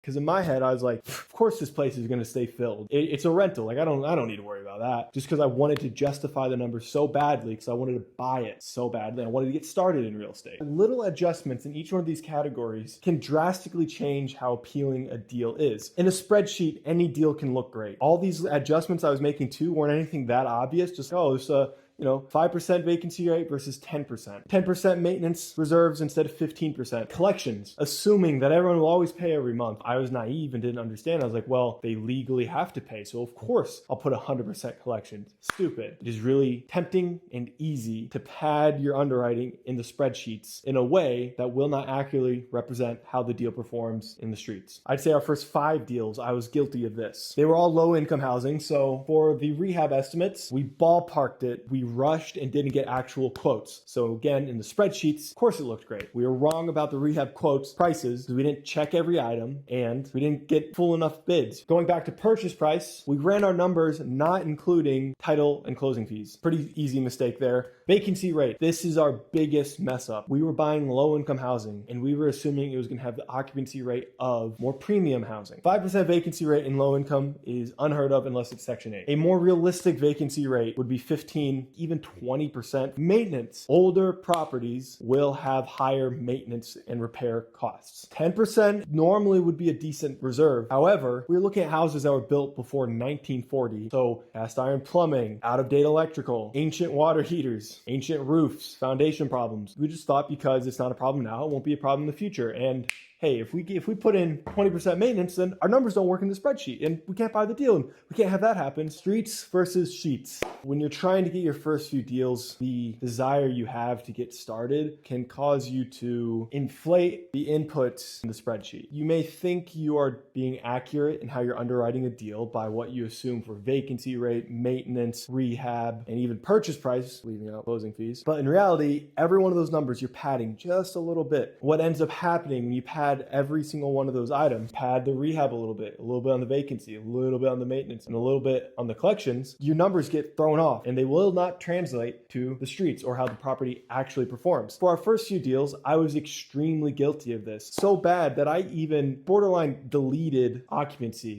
Because in my head, I was like, of course this place is going to stay filled. It's a rental. Like I don't need to worry about that. Just because I wanted to justify the numbers so badly, because I wanted to buy it so badly. I wanted to get started in real estate. Little adjustments in each one of these categories can drastically change how appealing a deal is. In a spreadsheet, any deal can look great. All these adjustments I was making too weren't anything that obvious. Just, oh, there's a 5% vacancy rate versus 10%. 10% maintenance reserves instead of 15%. Collections, assuming that everyone will always pay every month. I was naive and didn't understand. I was like, well, they legally have to pay. So of course I'll put 100% collections. Stupid. It is really tempting and easy to pad your underwriting in the spreadsheets in a way that will not accurately represent how the deal performs in the streets. I'd say our first 5 deals, I was guilty of this. They were all low income housing. So for the rehab estimates, we ballparked it. We rushed and didn't get actual quotes. So again, in the spreadsheets, of course it looked great. We were wrong about the rehab quotes prices because we didn't check every item and we didn't get full enough bids. Going back to purchase price, we ran our numbers not including title and closing fees. Pretty easy mistake there. Vacancy rate. This is our biggest mess up. We were buying low income housing and we were assuming it was going to have the occupancy rate of more premium housing. 5% vacancy rate in low income is unheard of unless it's Section 8. A more realistic vacancy rate would be 15, even 20%. Maintenance. Older properties will have higher maintenance and repair costs. 10% normally would be a decent reserve. However, we're looking at houses that were built before 1940. So cast iron plumbing, out of date electrical, ancient water heaters, ancient roofs, foundation problems. We just thought because it's not a problem now, it won't be a problem in the future. And hey, if we put in 20% maintenance, then our numbers don't work in the spreadsheet and we can't buy the deal and we can't have that happen. Streets versus sheets. When you're trying to get your first few deals, the desire you have to get started can cause you to inflate the inputs in the spreadsheet. You may think you are being accurate in how you're underwriting a deal by what you assume for vacancy rate, maintenance, rehab, and even purchase price, leaving out closing fees. But in reality, every one of those numbers you're padding just a little bit. What ends up happening when you pad every single one of those items, pad the rehab a little bit on the vacancy, a little bit on the maintenance, and a little bit on the collections, your numbers get thrown off and they will not translate to the streets or how the property actually performs. For our first few deals, I was extremely guilty of this. So bad that I even borderline deleted occupancy.